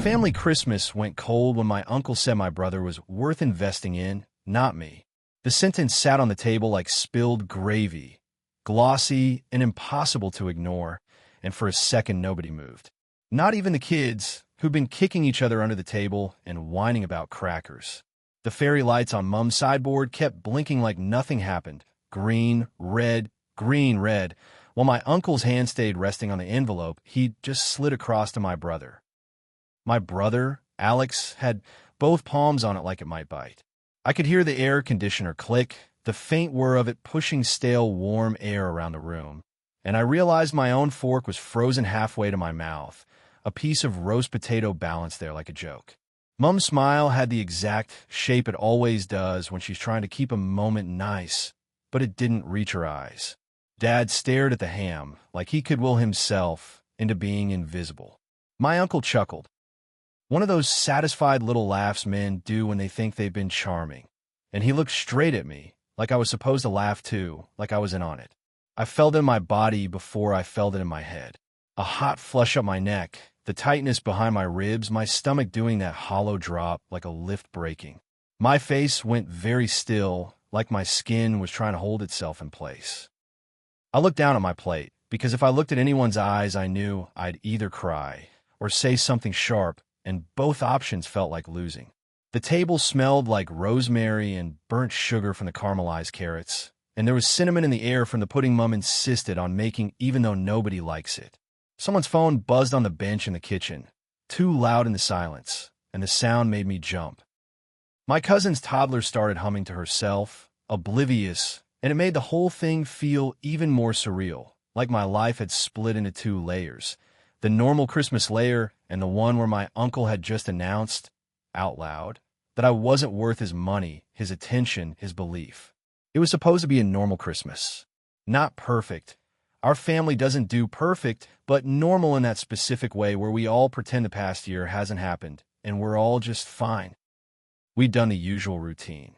Family Christmas went cold when my uncle said my brother was worth investing in, not me. The sentence sat on the table like spilled gravy, glossy and impossible to ignore, and for a second nobody moved. Not even the kids, who'd been kicking each other under the table and whining about crackers. The fairy lights on Mum's sideboard kept blinking like nothing happened. Green, red, while my uncle's hand stayed resting on the envelope he'd just slid across to my brother. My brother, Alex, had both palms on it like it might bite. I could hear the air conditioner click, the faint whir of it pushing stale, warm air around the room, and I realized my own fork was frozen halfway to my mouth, a piece of roast potato balanced there like a joke. Mum's smile had the exact shape it always does when she's trying to keep a moment nice, but it didn't reach her eyes. Dad stared at the ham like he could will himself into being invisible. My uncle chuckled. One of those satisfied little laughs men do when they think they've been charming. And he looked straight at me, like I was supposed to laugh too, like I was in on it. I felt it in my body before I felt it in my head. A hot flush up my neck, the tightness behind my ribs, my stomach doing that hollow drop like a lift breaking. My face went very still, like my skin was trying to hold itself in place. I looked down at my plate, because if I looked at anyone's eyes, I knew I'd either cry or say something sharp, and both options felt like losing. The table smelled like rosemary and burnt sugar from the caramelized carrots, and there was cinnamon in the air from the pudding Mum insisted on making even though nobody likes it. Someone's phone buzzed on the bench in the kitchen, too loud in the silence, and the sound made me jump. My cousin's toddler started humming to herself, oblivious, and it made the whole thing feel even more surreal, like my life had split into two layers. The normal Christmas layer and the one where my uncle had just announced, out loud, that I wasn't worth his money, his attention, his belief. It was supposed to be a normal Christmas. Not perfect. Our family doesn't do perfect, but normal in that specific way where we all pretend the past year hasn't happened, and we're all just fine. We'd done the usual routine.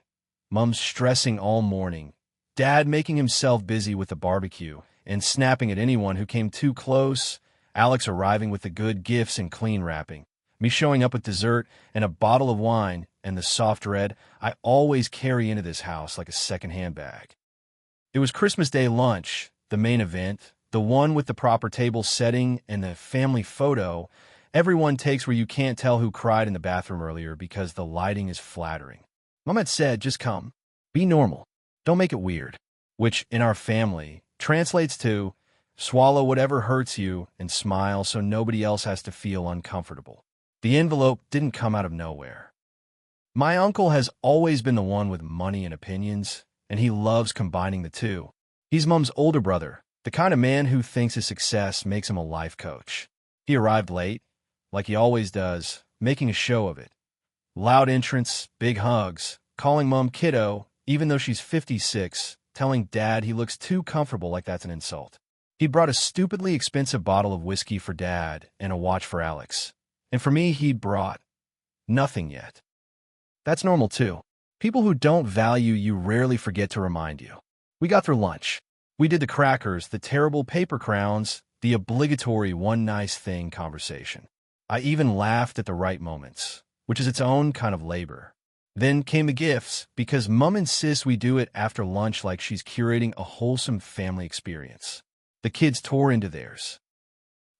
Mum stressing all morning, Dad making himself busy with the barbecue and snapping at anyone who came too close, Alex arriving with the good gifts and clean wrapping, me showing up with dessert and a bottle of wine and the soft red I always carry into this house like a second-hand bag. It was Christmas Day lunch, the main event, the one with the proper table setting and the family photo everyone takes where you can't tell who cried in the bathroom earlier because the lighting is flattering. Mom had said, just come. Be normal. Don't make it weird. Which, in our family, translates to swallow whatever hurts you and smile so nobody else has to feel uncomfortable. The envelope didn't come out of nowhere. My uncle has always been the one with money and opinions, and he loves combining the two. He's Mum's older brother, the kind of man who thinks his success makes him a life coach. He arrived late, like he always does, making a show of it. Loud entrance, big hugs, calling Mum kiddo, even though she's 56, telling Dad he looks too comfortable like that's an insult. He brought a stupidly expensive bottle of whiskey for Dad and a watch for Alex. And for me, he'd brought nothing yet. That's normal too. People who don't value you rarely forget to remind you. We got through lunch. We did the crackers, the terrible paper crowns, the obligatory one nice thing conversation. I even laughed at the right moments, which is its own kind of labor. Then came the gifts, because Mum insists we do it after lunch like she's curating a wholesome family experience. The kids tore into theirs.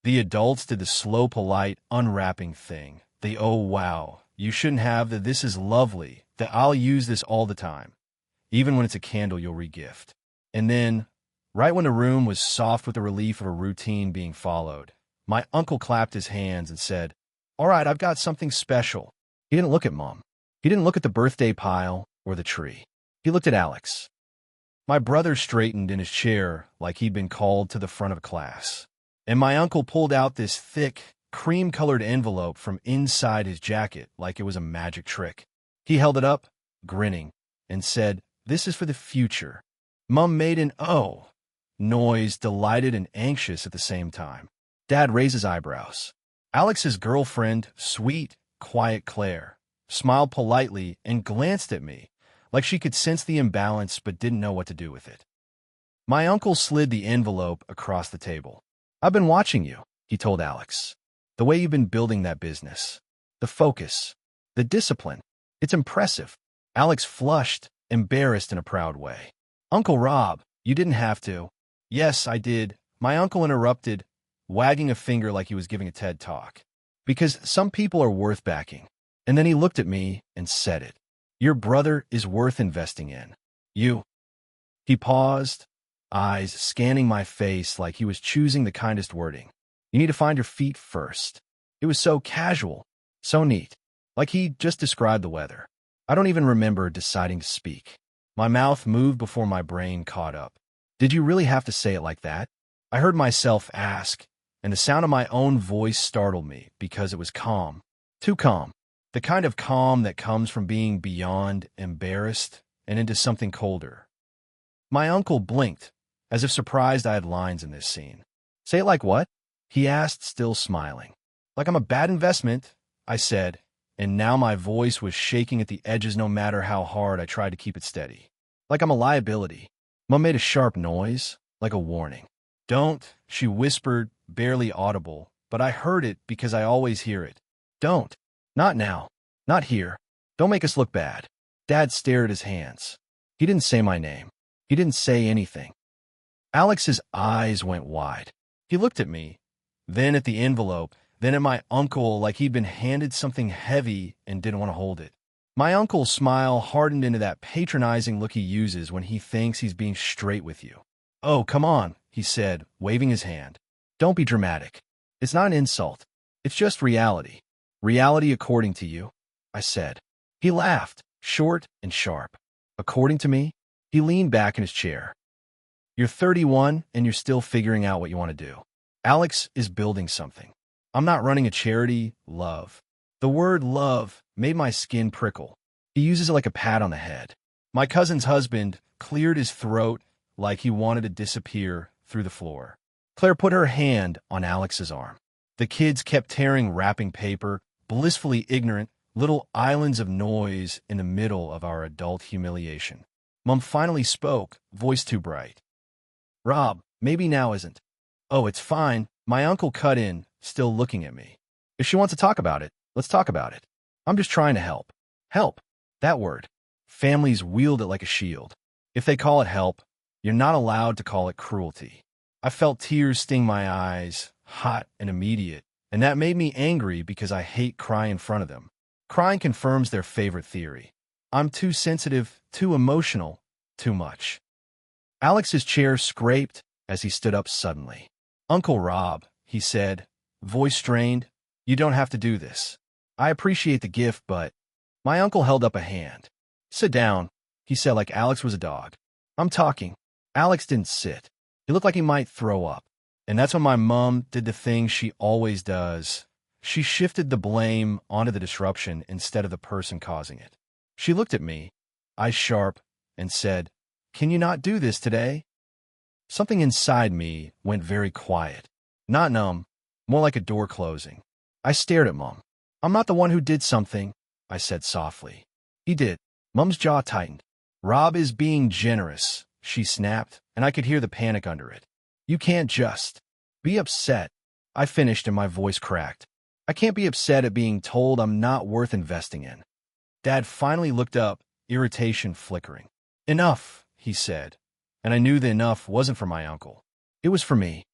The adults did the slow, polite, unwrapping thing. The oh wow, you shouldn't have, the this is lovely, that I'll use this all the time, even when it's a candle you'll regift. And then, right when the room was soft with the relief of a routine being followed, my uncle clapped his hands and said, "All right, I've got something special." He didn't look at Mom. He didn't look at the birthday pile or the tree. He looked at Alex. My brother straightened in his chair like he'd been called to the front of a class. And my uncle pulled out this thick, cream-colored envelope from inside his jacket like it was a magic trick. He held it up, grinning, and said, "This is for the future." Mum made an "oh" noise, delighted and anxious at the same time. Dad raised his eyebrows. Alex's girlfriend, sweet, quiet Claire, smiled politely and glanced at me, like she could sense the imbalance but didn't know what to do with it. My uncle slid the envelope across the table. "I've been watching you," he told Alex. "The way you've been building that business. The focus. The discipline. It's impressive. Alex flushed, embarrassed in a proud way. Uncle Rob, you didn't have to. Yes, I did. My uncle interrupted, wagging a finger like he was giving a TED talk. Because some people are worth backing. And then he looked at me and said it. Your brother is worth investing in. You. He paused, eyes scanning my face like he was choosing the kindest wording. You need to find your feet first. It was so casual, so neat, like he just described the weather. I don't even remember deciding to speak. My mouth moved before my brain caught up. Did you really have to say it like that? I heard myself ask, and the sound of my own voice startled me because it was calm. Too calm. The kind of calm that comes from being beyond embarrassed and into something colder. My uncle blinked, as if surprised I had lines in this scene. Say it like what? He asked, still smiling. Like I'm a bad investment, I said, and now my voice was shaking at the edges no matter how hard I tried to keep it steady. Like I'm a liability. Mom made a sharp noise, like a warning. Don't, she whispered, barely audible, but I heard it because I always hear it. Don't. Not now. Not here. Don't make us look bad. Dad stared at his hands. He didn't say my name. He didn't say anything. Alex's eyes went wide. He looked at me, then at the envelope, then at my uncle like he'd been handed something heavy and didn't want to hold it. My uncle's smile hardened into that patronizing look he uses when he thinks he's being straight with you. Oh, come on, he said, waving his hand. Don't be dramatic. It's not an insult. It's just reality. Reality according to you, I said. He laughed, short and sharp. According to me? He leaned back in his chair. You're 31 and you're still figuring out what you want to do. Alex is building something. I'm not running a charity, love. The word love made my skin prickle. He uses it like a pat on the head. My cousin's husband cleared his throat like he wanted to disappear through the floor. Claire put her hand on Alex's arm. The kids kept tearing wrapping paper, blissfully ignorant, little islands of noise in the middle of our adult humiliation. Mom finally spoke, voice too bright. Rob, maybe now isn't. Oh, it's fine. My uncle cut in, still looking at me. If she wants to talk about it, let's talk about it. I'm just trying to help. Help. That word. Families wield it like a shield. If they call it help, you're not allowed to call it cruelty. I felt tears sting my eyes, hot and immediate, and that made me angry because I hate crying in front of them. Crying confirms their favorite theory. I'm too sensitive, too emotional, too much. Alex's chair scraped as he stood up suddenly. Uncle Rob, he said, voice strained, you don't have to do this. I appreciate the gift, but... My uncle held up a hand. Sit down, he said like Alex was a dog. I'm talking. Alex didn't sit. He looked like he might throw up. And that's when my mom did the thing she always does. She shifted the blame onto the disruption instead of the person causing it. She looked at me, eyes sharp, and said, Can you not do this today? Something inside me went very quiet. Not numb, more like a door closing. I stared at Mom. I'm not the one who did something, I said softly. He did. Mom's jaw tightened. Rob is being generous, she snapped, and I could hear the panic under it. You can't just be upset. I finished and my voice cracked. I can't be upset at being told I'm not worth investing in. Dad finally looked up, irritation flickering. Enough, he said, and I knew the enough wasn't for my uncle. It was for me.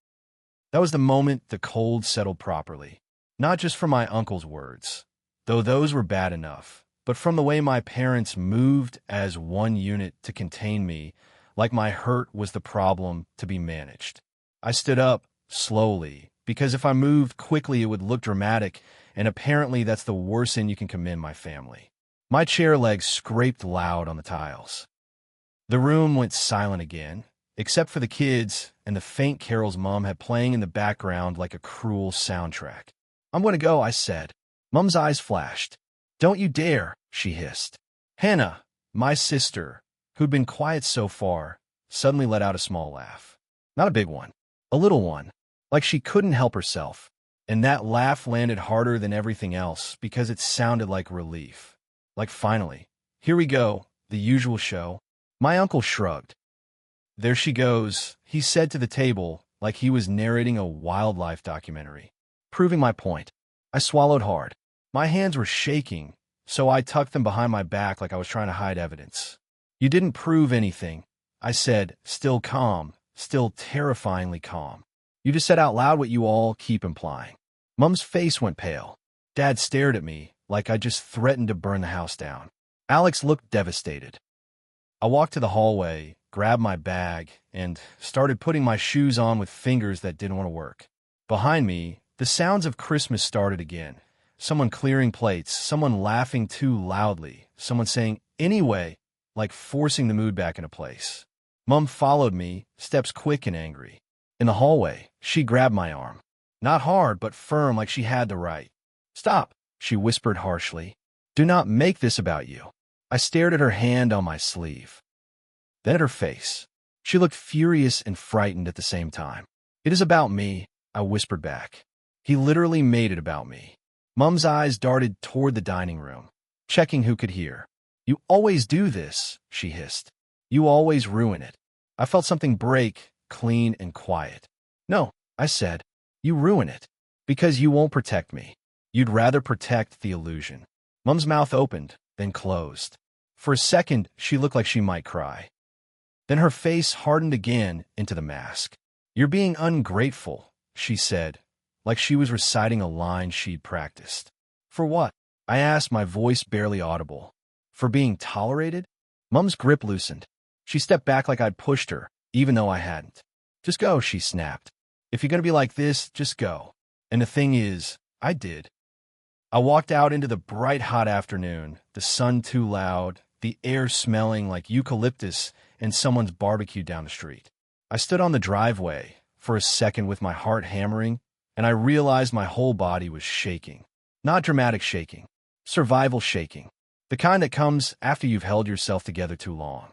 That was the moment the cold settled properly. Not just from my uncle's words, though those were bad enough, but from the way my parents moved as one unit to contain me, like my hurt was the problem to be managed. I stood up, slowly, because if I moved quickly it would look dramatic, and apparently that's the worst sin you can commit in my family. My chair legs scraped loud on the tiles. The room went silent again, except for the kids and the faint carols Mom had playing in the background like a cruel soundtrack. I'm going to go, I said. Mom's eyes flashed. Don't you dare, she hissed. Hannah, my sister, who'd been quiet so far, suddenly let out a small laugh. Not a big one, a little one, like she couldn't help herself. And that laugh landed harder than everything else because it sounded like relief. Like finally, here we go, the usual show. My uncle shrugged. There she goes, he said to the table like he was narrating a wildlife documentary. Proving my point. I swallowed hard. My hands were shaking, so I tucked them behind my back like I was trying to hide evidence. You didn't prove anything, I said, still calm, still terrifyingly calm. You just said out loud what you all keep implying. Mom's face went pale. Dad stared at me like I just threatened to burn the house down. Alex looked devastated. I walked to the hallway, grabbed my bag, and started putting my shoes on with fingers that didn't want to work. Behind me, the sounds of Christmas started again. Someone clearing plates, someone laughing too loudly, someone saying, "Anyway," like forcing the mood back into place. Mom followed me, steps quick and angry. In the hallway, she grabbed my arm. Not hard, but firm, like she had the right. "Stop," she whispered harshly. "Do not make this about you." I stared at her hand on my sleeve, then at her face. She looked furious and frightened at the same time. "It is about me," I whispered back. He literally made it about me. Mom's eyes darted toward the dining room, checking who could hear. "You always do this," she hissed. "You always ruin it." I felt something break, clean and quiet. "No," I said. "You ruin it. Because you won't protect me. You'd rather protect the illusion." Mom's mouth opened, then closed. For a second, she looked like she might cry. Then her face hardened again into the mask. "You're being ungrateful," she said, like she was reciting a line she'd practiced. "For what?" I asked, my voice barely audible. "For being tolerated?" Mom's grip loosened. She stepped back like I'd pushed her, even though I hadn't. "Just go," she snapped. "If you're going to be like this, just go." And the thing is, I did. I walked out into the bright, hot afternoon, the sun too loud, the air smelling like eucalyptus and someone's barbecue down the street. I stood on the driveway for a second with my heart hammering, and I realized my whole body was shaking. Not dramatic shaking, survival shaking. The kind that comes after you've held yourself together too long.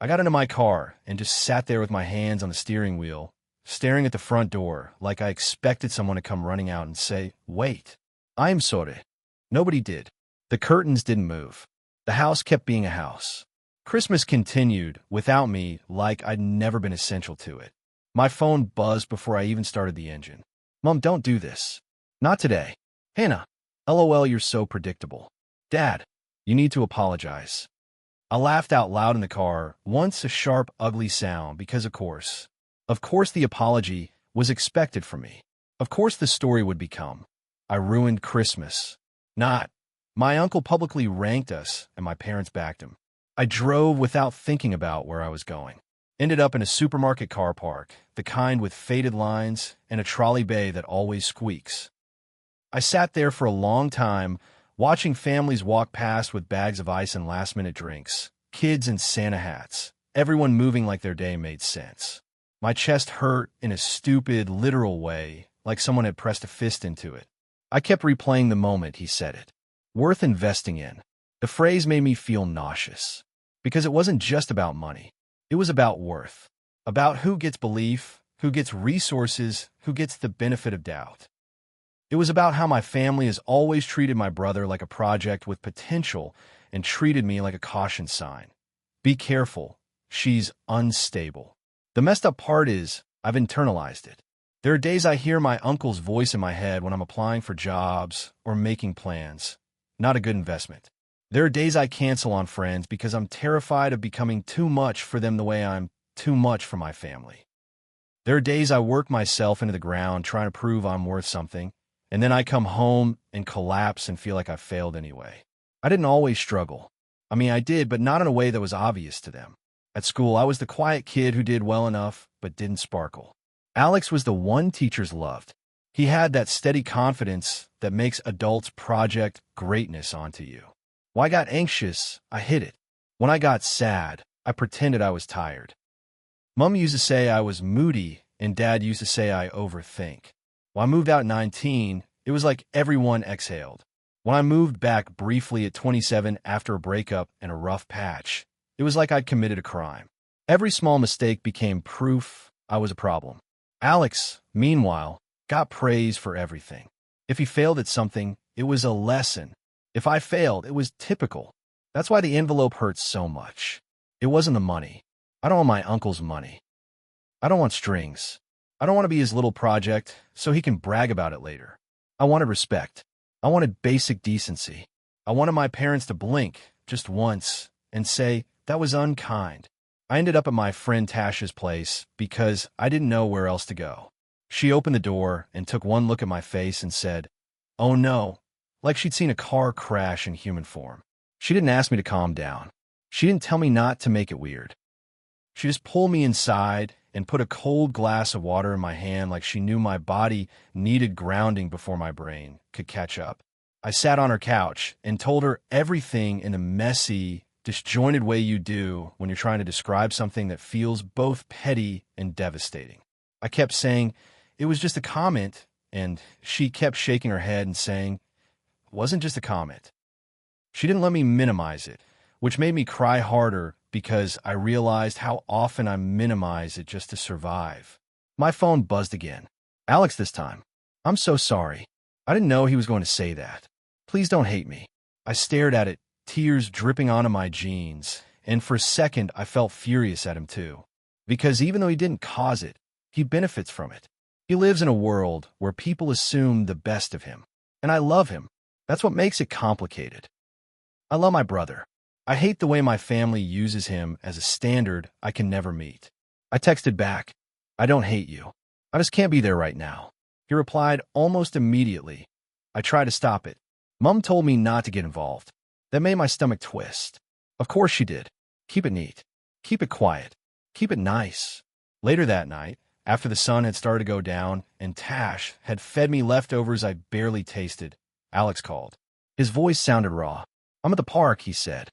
I got into my car and just sat there with my hands on the steering wheel, staring at the front door like I expected someone to come running out and say, "Wait, I'm sorry." Nobody did. The curtains didn't move. The house kept being a house. Christmas continued without me like I'd never been essential to it. My phone buzzed before I even started the engine. "Mom, don't do this." "Not today." "Hannah, LOL, you're so predictable." "Dad, you need to apologize." I laughed out loud in the car, once a sharp, ugly sound, because of course the apology was expected from me. Of course the story would become, I ruined Christmas. Not, my uncle publicly ranked us and my parents backed him. I drove without thinking about where I was going. Ended up in a supermarket car park, the kind with faded lines and a trolley bay that always squeaks. I sat there for a long time, watching families walk past with bags of ice and last-minute drinks, kids in Santa hats, everyone moving like their day made sense. My chest hurt in a stupid, literal way, like someone had pressed a fist into it. I kept replaying the moment he said it. Worth investing in. The phrase made me feel nauseous. Because it wasn't just about money. It was about worth. About who gets belief, who gets resources, who gets the benefit of doubt. It was about how my family has always treated my brother like a project with potential and treated me like a caution sign. Be careful. She's unstable. The messed up part is, I've internalized it. There are days I hear my uncle's voice in my head when I'm applying for jobs or making plans. Not a good investment. There are days I cancel on friends because I'm terrified of becoming too much for them the way I'm too much for my family. There are days I work myself into the ground trying to prove I'm worth something, and then I come home and collapse and feel like I failed anyway. I didn't always struggle. I mean, I did, but not in a way that was obvious to them. At school, I was the quiet kid who did well enough, but didn't sparkle. Alex was the one teachers loved. He had that steady confidence that makes adults project greatness onto you. When I got anxious, I hid it. When I got sad, I pretended I was tired. Mom used to say I was moody, and Dad used to say I overthink. When I moved out at 19, it was like everyone exhaled. When I moved back briefly at 27 after a breakup and a rough patch, it was like I'd committed a crime. Every small mistake became proof I was a problem. Alex, meanwhile, got praise for everything. If he failed at something, it was a lesson. If I failed, it was typical. That's why the envelope hurts so much. It wasn't the money. I don't want my uncle's money. I don't want strings. I don't want to be his little project so he can brag about it later. I wanted respect. I wanted basic decency. I wanted my parents to blink just once and say, that was unkind. I ended up at my friend Tasha's place because I didn't know where else to go. She opened the door and took one look at my face and said, "Oh no," like she'd seen a car crash in human form. She didn't ask me to calm down. She didn't tell me not to make it weird. She just pulled me inside and put a cold glass of water in my hand like she knew my body needed grounding before my brain could catch up. I sat on her couch and told her everything in a messy, disjointed way you do when you're trying to describe something that feels both petty and devastating. I kept saying, it was just a comment, and she kept shaking her head and saying, it wasn't just a comment. She didn't let me minimize it, which made me cry harder because I realized how often I minimize it just to survive. My phone buzzed again. Alex this time. I'm so sorry. I didn't know he was going to say that. Please don't hate me. I stared at it, tears dripping onto my jeans, and for a second I felt furious at him too. Because even though he didn't cause it, he benefits from it. He lives in a world where people assume the best of him. And I love him. That's what makes it complicated. I love my brother. I hate the way my family uses him as a standard I can never meet. I texted back, I don't hate you. I just can't be there right now. He replied almost immediately. I tried to stop it. Mom told me not to get involved. That made my stomach twist. Of course she did. Keep it neat. Keep it quiet. Keep it nice. Later that night, after the sun had started to go down and Tash had fed me leftovers I barely tasted, Alex called. His voice sounded raw. I'm at the park, he said.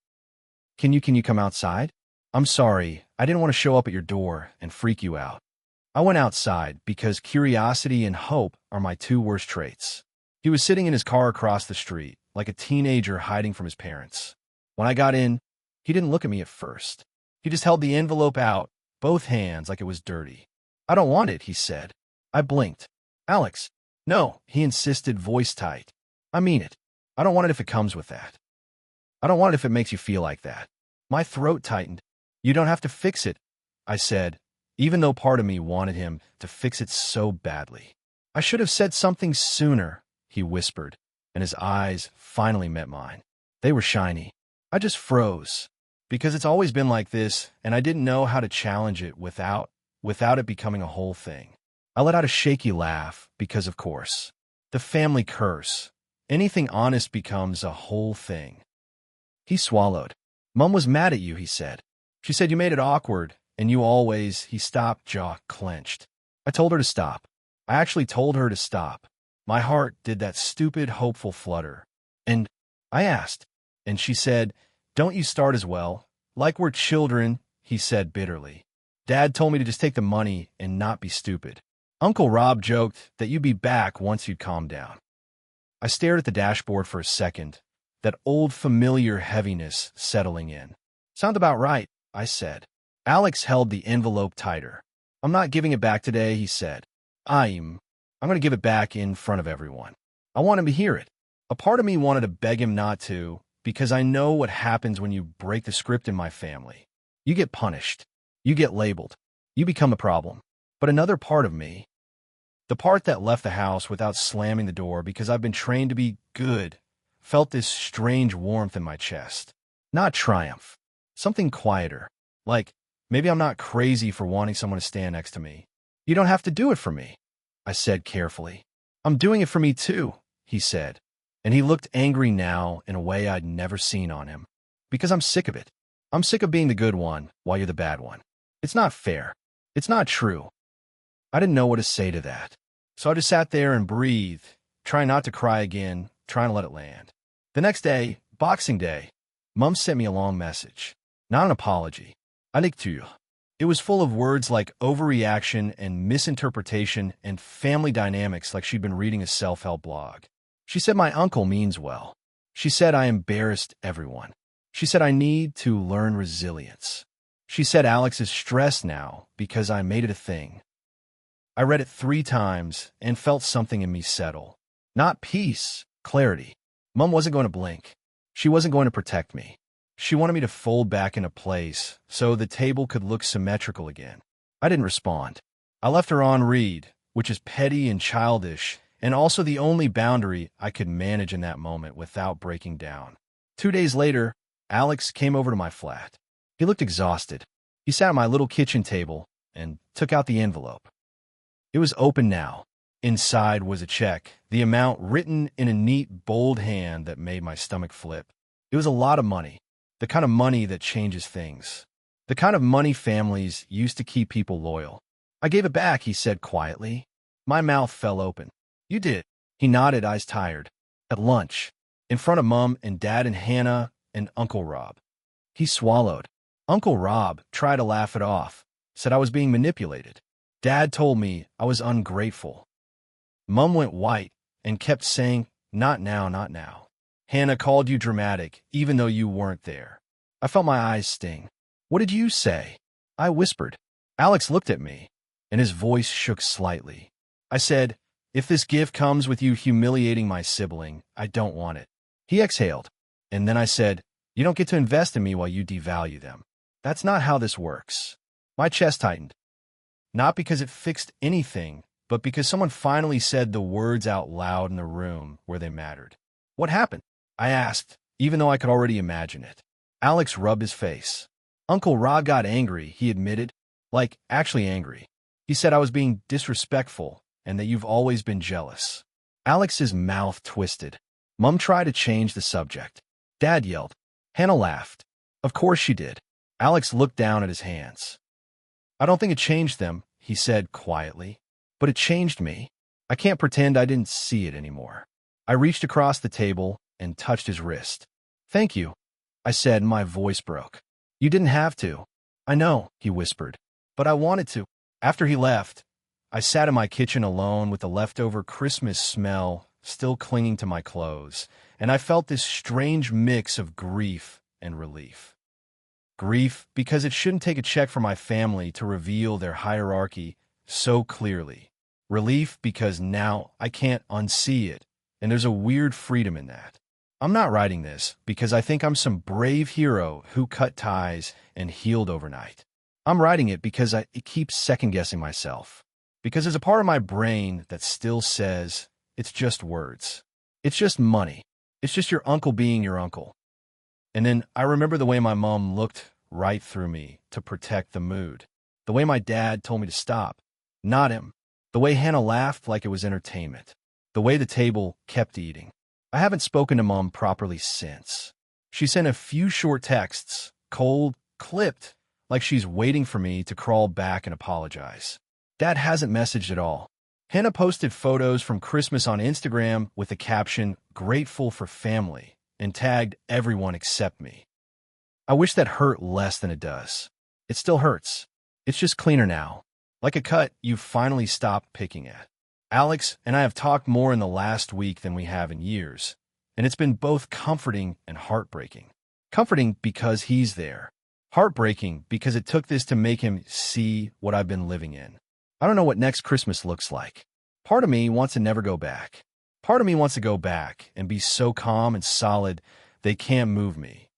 Can you come outside? I'm sorry, I didn't want to show up at your door and freak you out. I went outside because curiosity and hope are my two worst traits. He was sitting in his car across the street, like a teenager hiding from his parents. When I got in, he didn't look at me at first. He just held the envelope out, both hands like it was dirty. I don't want it, he said. I blinked. Alex, no, he insisted, voice tight. I mean it. I don't want it if it comes with that. I don't want it if it makes you feel like that. My throat tightened. You don't have to fix it, I said, even though part of me wanted him to fix it so badly. I should have said something sooner, he whispered, and his eyes finally met mine. They were shiny. I just froze, because it's always been like this, and I didn't know how to challenge it without it becoming a whole thing. I let out a shaky laugh, because of course, the family curse. Anything honest becomes a whole thing. He swallowed. Mom was mad at you, he said. She said you made it awkward, and you always, he stopped, jaw clenched. I told her to stop. I actually told her to stop. My heart did that stupid, hopeful flutter. And I asked, and she said, don't you start as well. Like we're children, he said bitterly. Dad told me to just take the money and not be stupid. Uncle Rob joked that you'd be back once you'd calm down. I stared at the dashboard for a second, that old familiar heaviness settling in. Sound about right, I said. Alex held the envelope tighter. I'm not giving it back today, he said. I'm going to give it back in front of everyone. I want him to hear it. A part of me wanted to beg him not to, because I know what happens when you break the script in my family. You get punished. You get labeled. You become a problem. But another part of me, the part that left the house without slamming the door because I've been trained to be good, felt this strange warmth in my chest. Not triumph. Something quieter. Like, maybe I'm not crazy for wanting someone to stand next to me. You don't have to do it for me, I said carefully. I'm doing it for me too, he said. And he looked angry now in a way I'd never seen on him. Because I'm sick of it. I'm sick of being the good one while you're the bad one. It's not fair. It's not true. I didn't know what to say to that. So I just sat there and breathed, trying not to cry again, trying to let it land. The next day, Boxing Day, Mom sent me a long message. Not an apology. A lecture. It was full of words like overreaction and misinterpretation and family dynamics like she'd been reading a self-help blog. She said my uncle means well. She said I embarrassed everyone. She said I need to learn resilience. She said Alex is stressed now because I made it a thing. I read it 3 times and felt something in me settle. Not peace, clarity. Mom wasn't going to blink. She wasn't going to protect me. She wanted me to fold back into place so the table could look symmetrical again. I didn't respond. I left her on read, which is petty and childish and also the only boundary I could manage in that moment without breaking down. 2 days later, Alex came over to my flat. He looked exhausted. He sat at my little kitchen table and took out the envelope. It was open now. Inside was a check, the amount written in a neat, bold hand that made my stomach flip. It was a lot of money, the kind of money that changes things, the kind of money families used to keep people loyal. I gave it back, he said quietly. My mouth fell open. You did. He nodded, eyes tired. At lunch, in front of Mom and Dad and Hannah and Uncle Rob. He swallowed. Uncle Rob tried to laugh it off, said I was being manipulated. Dad told me I was ungrateful. Mom went white and kept saying, not now, not now. Hannah called you dramatic, even though you weren't there. I felt my eyes sting. What did you say? I whispered. Alex looked at me, and his voice shook slightly. I said, if this gift comes with you humiliating my sibling, I don't want it. He exhaled, and then I said, you don't get to invest in me while you devalue them. That's not how this works. My chest tightened. Not because it fixed anything, but because someone finally said the words out loud in the room where they mattered. What happened? I asked, even though I could already imagine it. Alex rubbed his face. Uncle Rob got angry, he admitted. Like, actually angry. He said I was being disrespectful and that you've always been jealous. Alex's mouth twisted. Mom tried to change the subject. Dad yelled. Hannah laughed. Of course she did. Alex looked down at his hands. I don't think it changed them, he said quietly. But it changed me. I can't pretend I didn't see it anymore. I reached across the table and touched his wrist. Thank you, I said, and my voice broke. You didn't have to. I know, he whispered. But I wanted to. After he left, I sat in my kitchen alone with the leftover Christmas smell still clinging to my clothes, and I felt this strange mix of grief and relief. Grief because it shouldn't take a check from my family to reveal their hierarchy so clearly. Relief because now I can't unsee it, and there's a weird freedom in that. I'm not writing this because I think I'm some brave hero who cut ties and healed overnight. I'm writing it because it keeps second-guessing myself. Because there's a part of my brain that still says, it's just words. It's just money. It's just your uncle being your uncle. And then I remember the way my mom looked right through me to protect the mood. The way my dad told me to stop. Not him. The way Hannah laughed like it was entertainment. The way the table kept eating. I haven't spoken to Mom properly since. She sent a few short texts, cold, clipped, like she's waiting for me to crawl back and apologize. Dad hasn't messaged at all. Hannah posted photos from Christmas on Instagram with the caption, grateful for family, and tagged everyone except me. I wish that hurt less than it does. It still hurts. It's just cleaner now. Like a cut you've finally stopped picking at. Alex and I have talked more in the last week than we have in years, and it's been both comforting and heartbreaking. Comforting because he's there. Heartbreaking because it took this to make him see what I've been living in. I don't know what next Christmas looks like. Part of me wants to never go back. Part of me wants to go back and be so calm and solid they can't move me.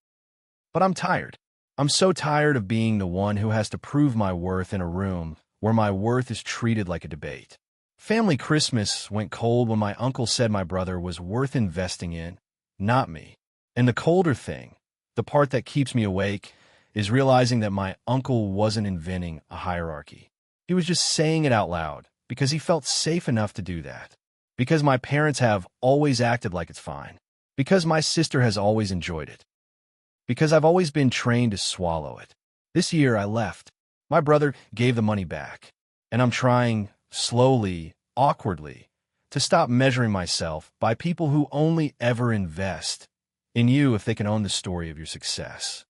But I'm tired. I'm so tired of being the one who has to prove my worth in a room where my worth is treated like a debate. Family Christmas went cold when my uncle said my brother was worth investing in, not me. And the colder thing, the part that keeps me awake, is realizing that my uncle wasn't inventing a hierarchy. He was just saying it out loud because he felt safe enough to do that. Because my parents have always acted like it's fine. Because my sister has always enjoyed it. Because I've always been trained to swallow it. This year I left. My brother gave the money back. And I'm trying, slowly, awkwardly, to stop measuring myself by people who only ever invest in you if they can own the story of your success.